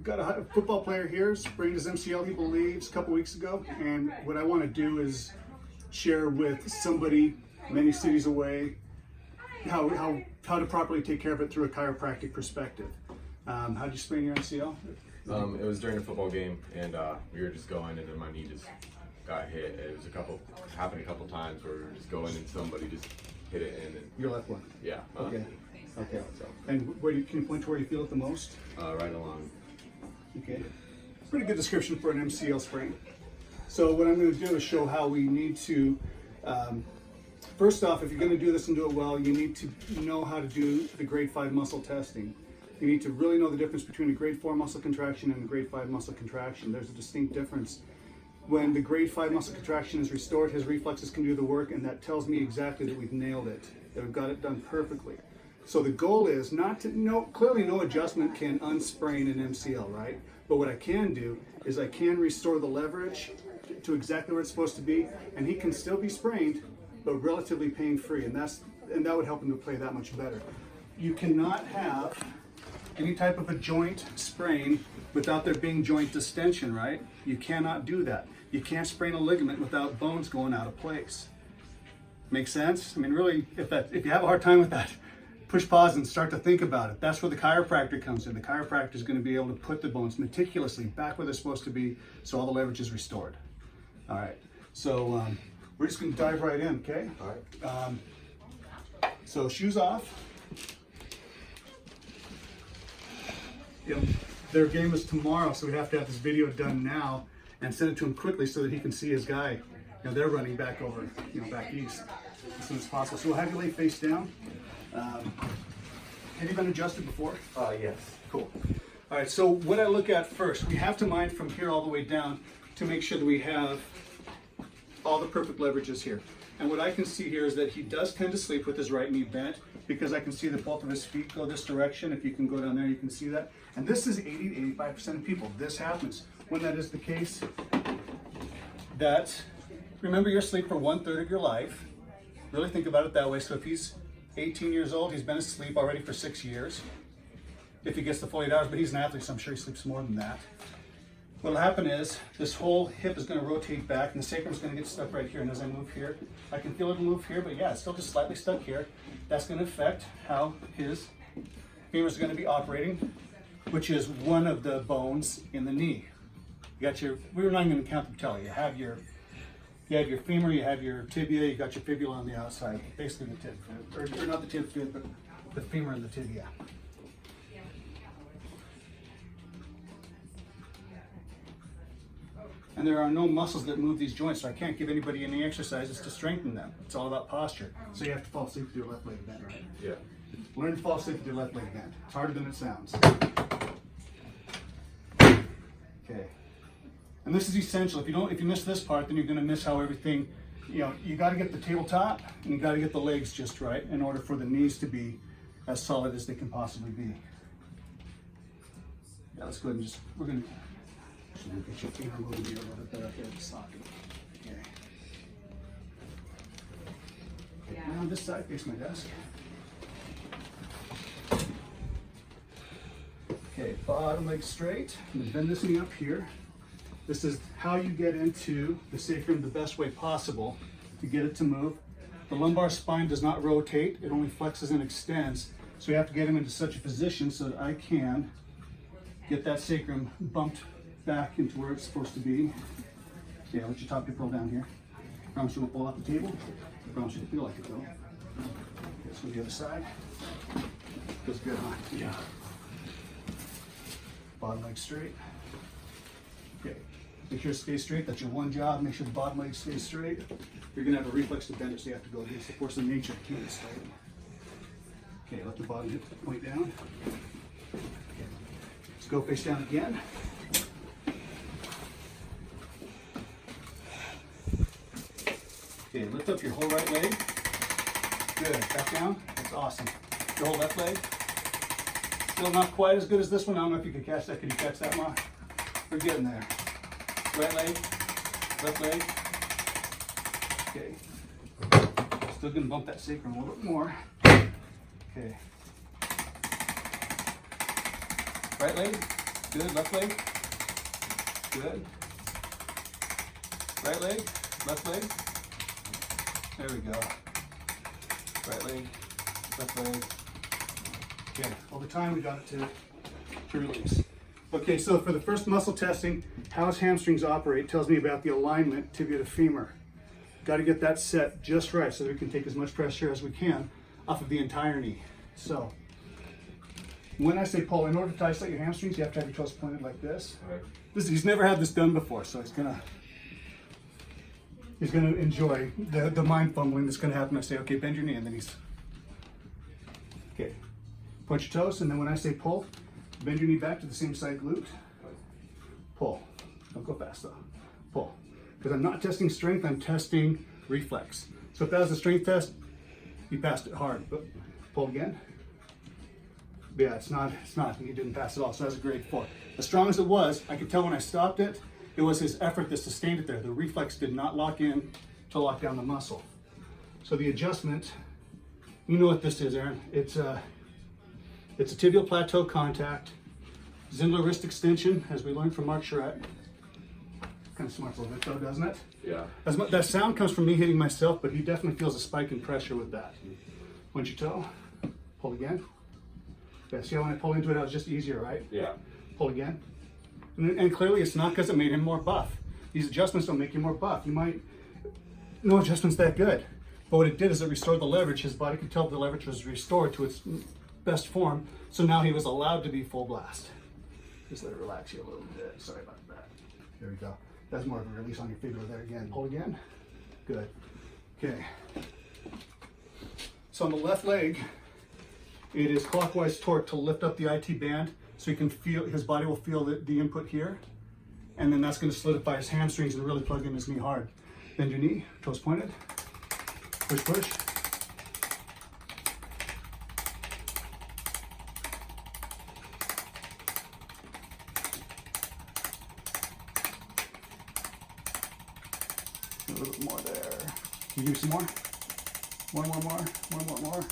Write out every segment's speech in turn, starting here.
we've got a football player here, sprained his MCL, he believes, a couple weeks ago. And what I want to do is share with somebody many cities away how to properly take care of it through a chiropractic perspective. How did you sprain your MCL? It was during a football game, and we were just going, and then my knee just got hit. It was happened a couple times where we were just going, and somebody just hit it in. And, Your left one? yeah. Okay. Okay. So, And can you point to where you feel it the most? right along. Okay. Pretty good description for an MCL sprain. So what I'm going to do is show how we need to, first off, if you're going to do this and do it well, you need to know how to do the grade 5 muscle testing. You need to really know the difference between a grade 4 muscle contraction and a grade 5 muscle contraction. There's a distinct difference. When the grade 5 muscle contraction is restored, his reflexes can do the work, and that tells me exactly that we've nailed it, that we've got it done perfectly. So the goal is not to, clearly no adjustment can unsprain an MCL, right? But what I can do is I can restore the leverage to exactly where it's supposed to be, and he can still be sprained, but relatively pain-free, and that would help him to play that much better. You cannot have any type of a joint sprain without there being joint distension, right? You cannot do that. You can't sprain a ligament without bones going out of place. Make sense? I mean, really, if you have a hard time with that, push pause and start to think about it. That's where the chiropractor comes in. The chiropractor is going to be able to put the bones meticulously back where they're supposed to be so all the leverage is restored. All right, so we're just going to dive right in, okay? All right. So shoes off. Their game is tomorrow, so we have to have this video done now and send it to him quickly so that he can see his guy. They're running back over, back east as soon as possible. So we'll have you lay face down. Have you been adjusted before? Yes. Cool. All right, so what I look at first, we have to mind from here all the way down to make sure that we have all the perfect leverages here. And what I can see here is that he does tend to sleep with his right knee bent, because I can see that both of his feet go this direction. If you can go down there, you can see that. And this is 80 to 85% of people. This happens. When that is the case, remember you're asleep for 1/3 of your life. Really think about it that way. So if he's 18 years old, he's been asleep already for 6 years. If he gets the full 8 hours, but he's an athlete, so I'm sure he sleeps more than that. What'll happen is this whole hip is going to rotate back, and the sacrum is going to get stuck right here. And as I move here, I can feel it move here, but yeah, it's still just slightly stuck here. That's going to affect how his femurs are going to be operating, which is one of the bones in the knee. You got we're not even going to count the patella. You have your femur, you have your tibia, you got your fibula on the outside, basically the tib fib, or not the tib fib, but the femur and the tibia. And there are no muscles that move these joints, so I can't give anybody any exercises to strengthen them. It's all about posture. So you have to fall asleep with your left leg bent, right? Yeah. Learn to fall asleep with your left leg bent. It's harder than it sounds. Okay. And this is essential. If you miss this part, then you're going to miss how everything, you got to get the tabletop and you got to get the legs just right in order for the knees to be as solid as they can possibly be. Yeah, let's go ahead and we're going to get your finger moving here a little bit better up there at the socket. Okay. Now on this side, face my desk. Okay, bottom leg straight. I'm going to bend this knee up here. This is how you get into the sacrum the best way possible to get it to move. The lumbar spine does not rotate, it only flexes and extends. So you have to get him into such a position so that I can get that sacrum bumped back into where it's supposed to be. Yeah, let your top hip roll down here. Promise you won't fall off the table. Promise you to feel like it though. Okay, let's go to the other side. Feels good, huh? Yeah. Bottom leg straight. Okay, make sure it stays straight. That's your one job. Make sure the bottom leg stays straight. You're gonna have a reflex to bend it, so you have to go against the force of nature to keep it straight. Okay, let the bottom hip point down. Okay. Let's go face down again. Okay, lift up your whole right leg. Good, back down. That's awesome. Your whole left leg. Still not quite as good as this one. I don't know if you can catch that. Can you catch that, Ma? We're getting there. Right leg, left leg. Okay. Still gonna bump that sacrum a little bit more. Okay. Right leg, Good, left leg. Good. Right leg, left leg. There we go. Right leg, left leg. Okay, over time we got it to release. Okay, so for the first muscle testing, how his hamstrings operate tells me about the alignment tibia to femur. Got to get that set just right so that we can take as much pressure as we can off of the entire knee. So, when I say pull, in order to isolate your hamstrings, you have to have your toes pointed like this. Right. He's never had this done before, so he's gonna enjoy the mind fumbling that's gonna happen. I say, okay, bend your knee, and then he's okay. Point your toes, and then when I say pull, bend your knee back to the same side glute. Pull. Don't go fast though. Pull. Because I'm not testing strength, I'm testing reflex. So if that was a strength test, you passed it hard. But pull again. Yeah, it's not. You didn't pass it all. So that's a grade 4. As strong as it was, I could tell when I stopped it, it was his effort that sustained it there. The reflex did not lock in to lock down the muscle. So the adjustment, you know what this is, Aaron. It's a tibial plateau contact, Zindler wrist extension, as we learned from Mark Charette. Kind of smart a little bit though, doesn't it? Yeah. That sound comes from me hitting myself, but he definitely feels a spike in pressure with that. Point your toe, pull again. Yeah, see how when I pull into it, it was just easier, right? Yeah. Pull again. And clearly it's not because it made him more buff. These adjustments don't make you more buff. No adjustment's that good. But what it did is it restored the leverage. His body could tell the leverage was restored to its best form. So now he was allowed to be full blast. Just let it relax you a little bit. Sorry about that. There we go. That's more of a release on your fibula there again. Pull again. Good. Okay. So on the left leg, it is clockwise torque to lift up the IT band so he can feel, his body will feel the input here. And then that's going to solidify his hamstrings and really plug in his knee hard. Bend your knee, toes pointed. Push, push. A little bit more there. Can you do some more? More.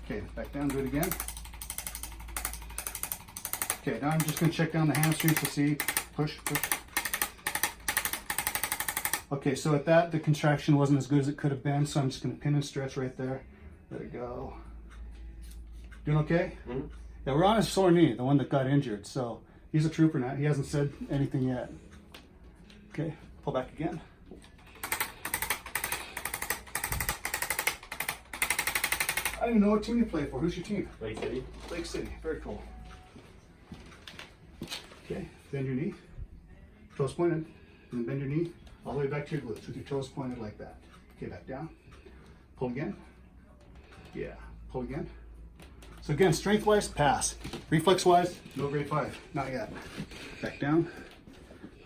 Okay, back down, do it again. Okay, now I'm just going to check down the hamstrings to see. Push, push. Okay, so at that, the contraction wasn't as good as it could have been, so I'm just going to pin and stretch right there. There we go. Doing okay? Mm-hmm. Yeah, we're on his sore knee, the one that got injured, so he's a trooper now. He hasn't said anything yet. Okay, pull back again. I don't even know what team you play for. Who's your team? Lake City. Lake City. Very cool. Okay, bend your knee. Toes pointed. And then bend your knee all the way back to your glutes with your toes pointed like that. Okay, back down. Pull again. Yeah, pull again. So again, strength-wise, pass. Reflex-wise, no grade 5. Not yet. Back down.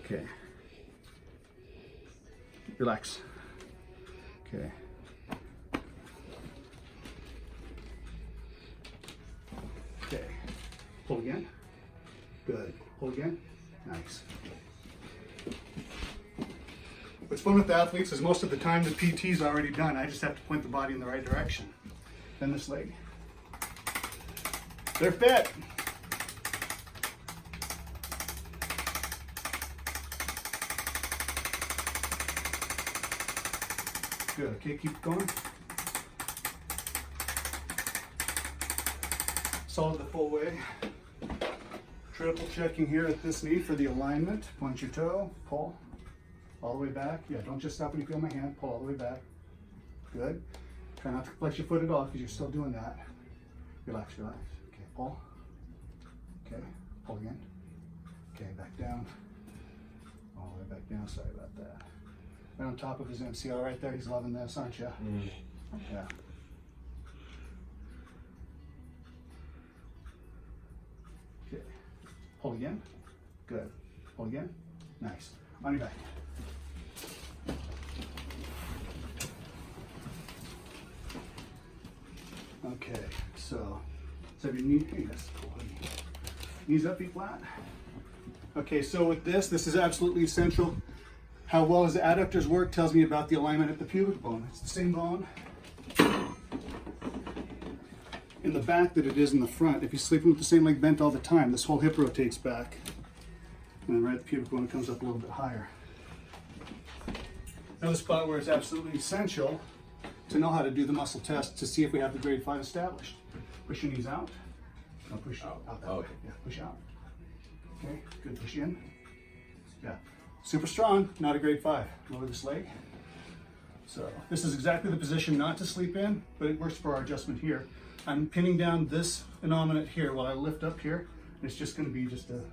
Okay. Relax. Okay. Okay. Pull again. Good. Pull again. Nice. What's fun with athletes is most of the time the PT's already done. I just have to point the body in the right direction. Bend this leg. They're fit. Good. Okay, keep going. Solid the full way. Triple checking here at this knee for the alignment. Point your toe, pull all the way back. Yeah, don't just stop when you feel my hand. Pull all the way back. Good. Try not to flex your foot at all because you're still doing that. Relax, relax. Okay, pull. Okay, pull again. Okay, back down. All the way back down. Sorry about that. Right on top of his MCL right there. He's loving this, aren't you? Mm. Yeah. Okay. Pull again. Good. Pull again. Nice. On your back. Okay, so have your knee, yes, knees up, feet flat. Okay, so with this is absolutely essential. How well his adductors work tells me about the alignment at the pubic bone. It's the same bone. in the back that it is in the front. If you're sleeping with the same leg bent all the time, this whole hip rotates back. And then right at the pubic bone comes up a little bit higher. Another spot where it's absolutely essential to know how to do the muscle test to see if we have the grade 5 established. Push your knees out. No, push out that way. Okay. Yeah, push out. Okay, good. Push in. Yeah. Super strong, not a grade 5. Lower this leg. So this is exactly the position not to sleep in, but it works for our adjustment here. I'm pinning down this innominate here while I lift up here, and it's just going to be just a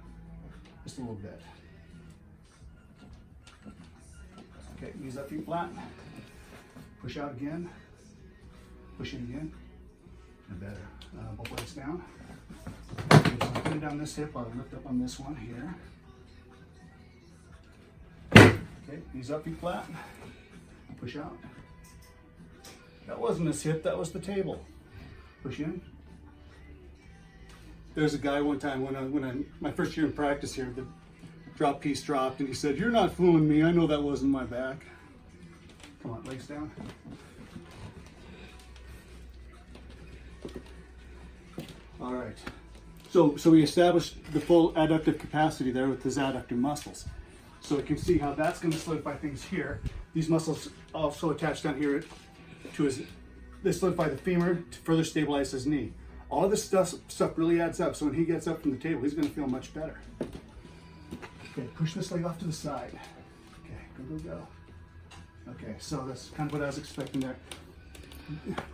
little bit. Okay, knees up, feet flat. Push out again. Push in again. And better. Both legs down. Okay, so I'm putting down this hip while I lift up on this one here. Okay, knees up, feet flat. Push out. That wasn't his hip, that was the table. Push in. There's a guy one time when my first year in practice here, the drop piece dropped and he said, "You're not fooling me, I know that wasn't my back." Come on, legs down. All right. So we established the full adductive capacity there with his adductor muscles. So you can see how that's going to solidify things here. These muscles also attach down here to they solidify the femur to further stabilize his knee. All of this stuff really adds up. So when he gets up from the table, he's going to feel much better. Okay, push this leg off to the side. Okay, go. Okay, so that's kind of what I was expecting there.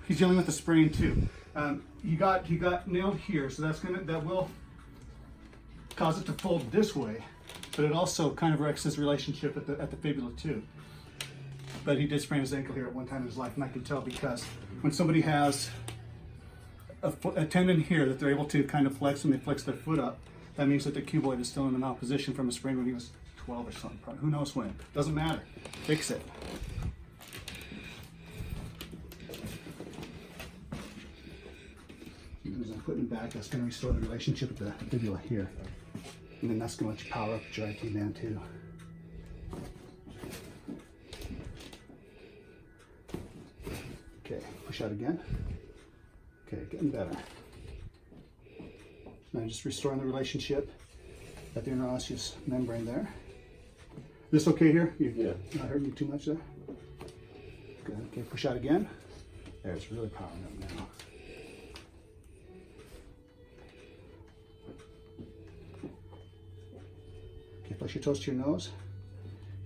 He's dealing with a sprain too. He got nailed here, so that will cause it to fold this way, but it also kind of wrecks his relationship at the fibula too. But he did sprain his ankle here at one time in his life, and I can tell because when somebody has a tendon here that they're able to kind of flex when they flex their foot up, that means that the cuboid is still in an opposition from a sprain when he was 12 or something. Probably. Who knows when? Doesn't matter. Fix it. As I'm putting it back, that's going to restore the relationship with the fibula here. And then that's going to let you power up the GI band too. Okay, push out again. Okay, getting better. Now just restoring the relationship at the interosseous membrane there. This okay here? Yeah. Not hurting you too much there? Good. Okay, push out again. There, it's really powering up now. Okay, flex your toes to your nose.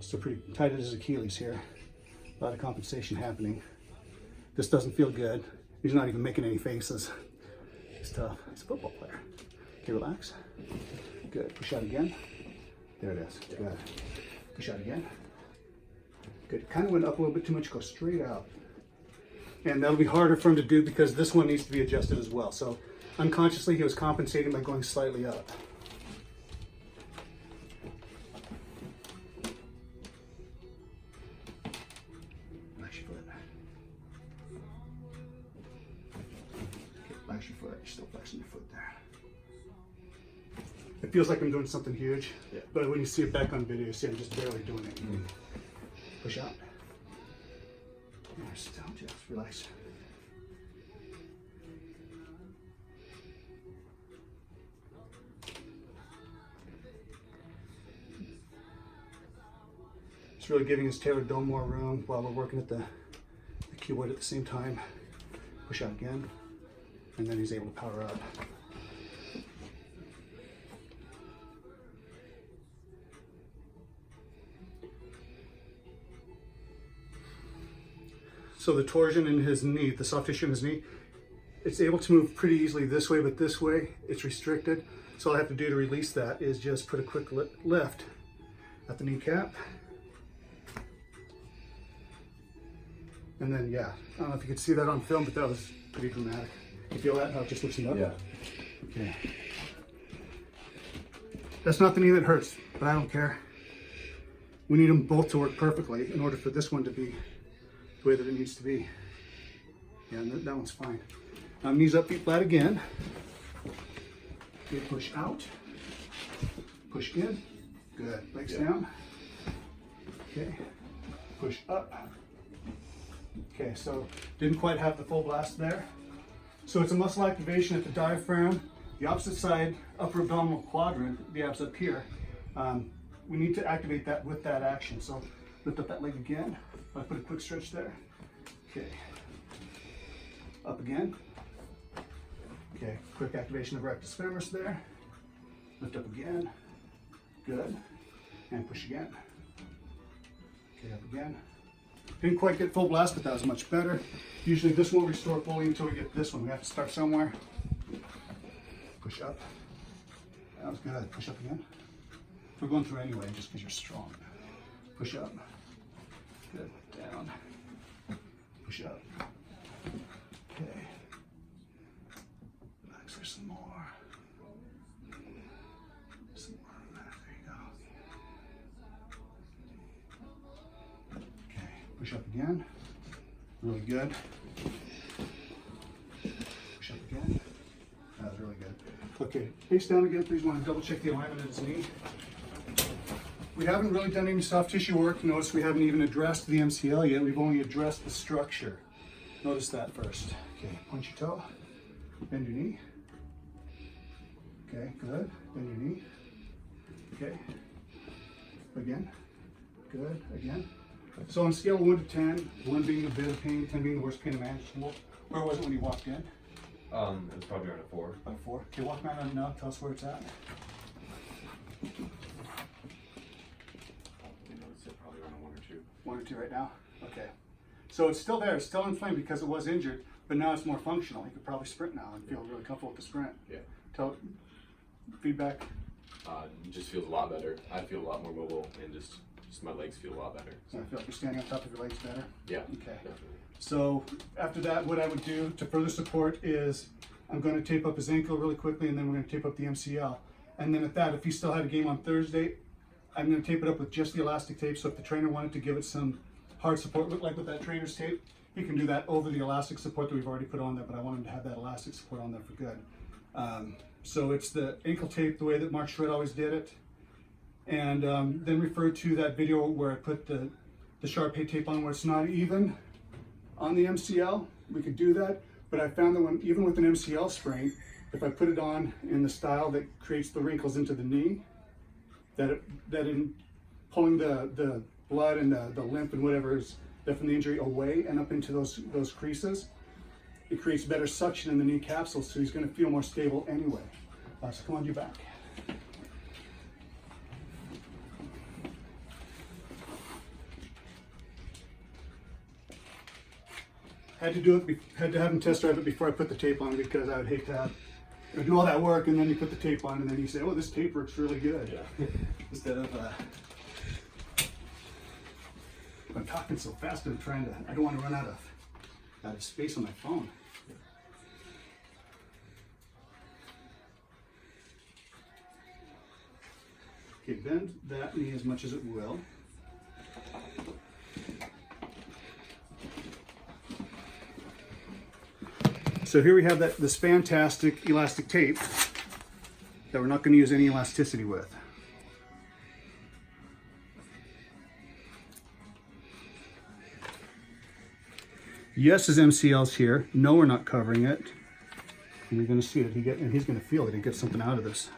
Still pretty tight at his Achilles here. A lot of compensation happening. This doesn't feel good. He's not even making any faces. He's tough. He's a football player. Okay, relax. Good. Push out again. There it is. Good. Push out again. Good. Kind of went up a little bit too much. Go straight out. And that'll be harder for him to do because this one needs to be adjusted as well. So unconsciously he was compensating by going slightly up. Flex your foot. Okay, flex your foot. You're still flexing your foot there. It feels like I'm doing something huge, but when you see it back on video, you see I'm just barely doing it. Push out. Still, just relax. It's really giving his talar dome more room while we're working at the cuboid at the same time. Push out again, and then he's able to power up. So the torsion in his knee, the soft tissue in his knee, it's able to move pretty easily this way, but this way it's restricted. So all I have to do to release that is just put a quick lift at the kneecap. And then, yeah, I don't know if you could see that on film, but that was pretty dramatic. You feel that? How it just lifts it up? Yeah. Okay. That's not the knee that hurts, but I don't care. We need them both to work perfectly in order for this one to be the way that it needs to be. Yeah, that one's fine. Knees up, feet flat again. Okay, push out. Push in. Good. Legs down. Okay. Push up. Okay, so didn't quite have the full blast there. So it's a muscle activation at the diaphragm, the opposite side, upper abdominal quadrant, the abs up here. We need to activate that with that action. So lift up that leg again. I put a quick stretch there. Okay. Up again. Okay, quick activation of rectus femoris there. Lift up again. Good. And push again. Okay, up again. Didn't quite get full blast, but that was much better. Usually this won't restore fully until we get this one. We have to start somewhere. Push up. That was good. Push up again. We're going through anyway, just because you're strong. Push up. Good. Down. Push up. Okay. Relax for some more. Some more of that. There you go. Okay. Push up again. Really good. Push up again. That was really good. Okay. Face down again. Please want to double check the alignment of his knee. We haven't really done any soft tissue work. Notice we haven't even addressed the MCL yet. We've only addressed the structure. Notice that first. Okay, point your toe, bend your knee. Okay, good. Bend your knee. Okay. Again. Good. Again. So on a scale of 1 to 10, 1 being a bit of pain, 10 being the worst pain imaginable, where was it when you walked in? It was probably around a 4. About 4. Okay, walk around on it now. Tell us where it's at. Probably around a 1 or 2. 1 or 2 right now? Okay. So it's still there, it's still inflamed because it was injured, but now it's more functional. You could probably sprint now and feel really comfortable with the sprint. Yeah. Tell feedback. It just feels a lot better. I feel a lot more mobile and just my legs feel a lot better. So I feel like you're standing on top of your legs better? Yeah. Okay. Definitely. So after that, what I would do to further support is I'm going to tape up his ankle really quickly, and then we're going to tape up the MCL. And then at that, if he still had a game on Thursday, I'm going to tape it up with just the elastic tape. So if the trainer wanted to give it some hard support, look like with that trainer's tape, he can do that over the elastic support that we've already put on there, but I want him to have that elastic support on there for good. So it's the ankle tape the way that Mark Shred always did it. And then refer to that video where I put the Sharp tape on where it's not even on the MCL. We could do that, but I found that even with an MCL sprain, if I put it on in the style that creates the wrinkles into the knee, that in pulling the blood and the lymph and whatever is left from the injury away and up into those creases, it creates better suction in the knee capsule, so he's going to feel more stable anyway. So come on your back. Had to have him test drive it before I put the tape on, because I would hate to do all that work and then you put the tape on and then you say, oh, this tape works really good. Yeah. Instead of, I'm talking so fast, I don't want to run out of space on my phone. Okay, bend that knee as much as it will. So here we have this fantastic elastic tape that we're not going to use any elasticity with. Yes, his MCL's here. No, we're not covering it. And you're going to see it. And he's going to feel that he gets something out of this.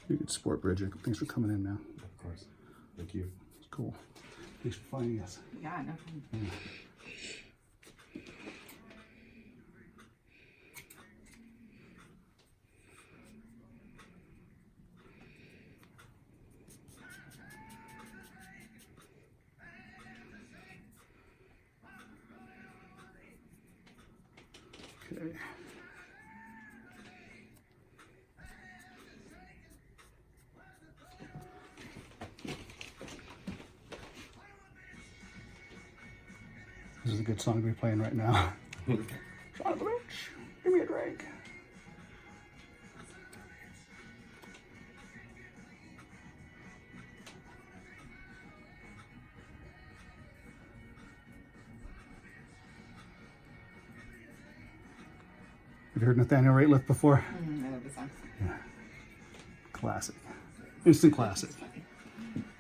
You can support Bridget. Thanks for coming in now. Of course. Thank you. It's cool. Thanks for finding us. Yeah, no problem. Yeah. Okay. This is a good song to be playing right now. Son of a bitch, give me a drink. Have you heard Nathaniel Wright lift before? I love the song. Yeah. Classic. Instant classic.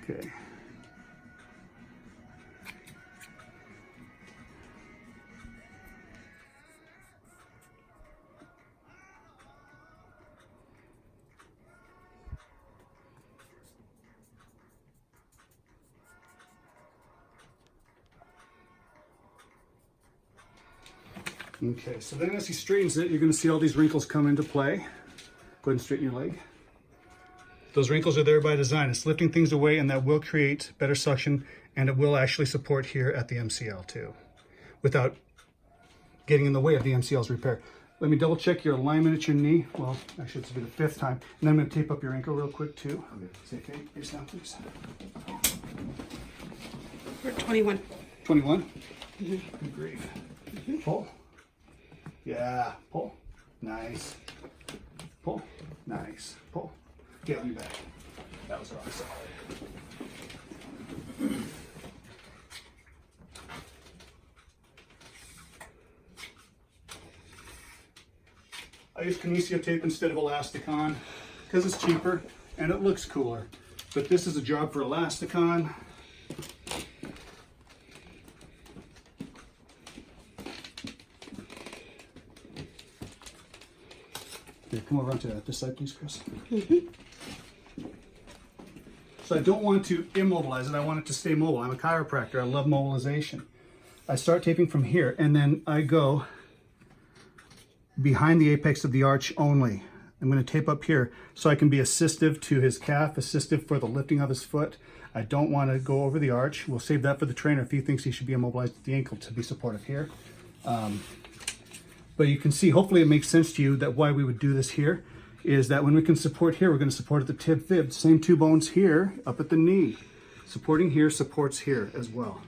Okay. Okay, so then as he straightens it, you're going to see all these wrinkles come into play. Go ahead and straighten your leg. Those wrinkles are there by design. It's lifting things away, and that will create better suction, and it will actually support here at the MCL too, without getting in the way of the MCL's repair. Let me double check your alignment at your knee. Well, actually it's be the 5th time. And then I'm going to tape up your ankle real quick too. Okay, okay, face down please. We're 21. 21? Good grief. Pull. Yeah, pull. Nice. Pull. Nice. Pull. Get me back. That was rock solid. I use kinesio tape instead of elasticon because it's cheaper and it looks cooler. But this is a job for elasticon. Here, come over onto this side, please, Chris. So I don't want to immobilize it. I want it to stay mobile. I'm a chiropractor. I love mobilization. I start taping from here, and then I go behind the apex of the arch only. I'm going to tape up here so I can be assistive to his calf, assistive for the lifting of his foot. I don't want to go over the arch. We'll save that for the trainer if he thinks he should be immobilized at the ankle to be supportive here. But you can see, hopefully it makes sense to you that why we would do this here is that when we can support here, we're going to support at the tib fib. Same 2 bones here, up at the knee. Supporting here supports here as well.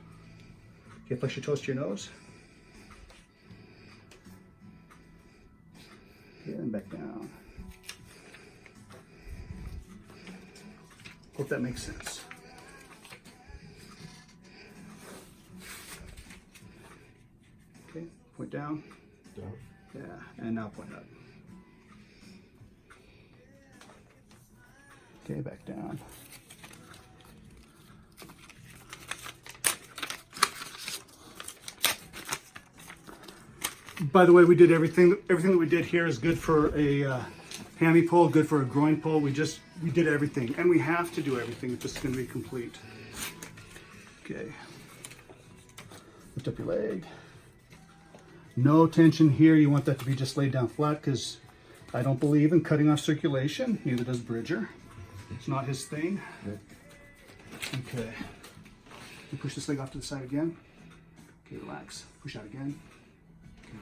Okay, flex your toes to your nose. Okay, and back down. Hope that makes sense. Okay, point down. Down. Yeah, and now point up. Okay, back down. By the way, we did everything that we did here is good for a hammy pull, good for a groin pull. We did everything, and we have to do everything if this is going to be complete. Okay. Lift up your leg. No tension here. You want that to be just laid down flat because I don't believe in cutting off circulation. Neither does Bridger. It's not his thing. Okay. You push this leg off to the side again. Okay, relax. Push out again. Okay.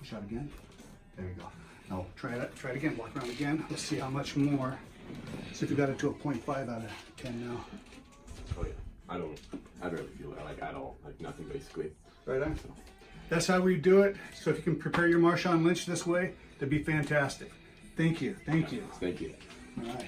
Push out again. There you go. Now try it again. Walk around again. Let's see how much more. See if we got it to a 0.5 out of 10 now. Oh yeah. I barely feel it like at all. Like nothing basically. Right on. That's how we do it. So if you can prepare your Marshawn Lynch this way, that'd be fantastic. Thank you. Thank you. Thank you. All right.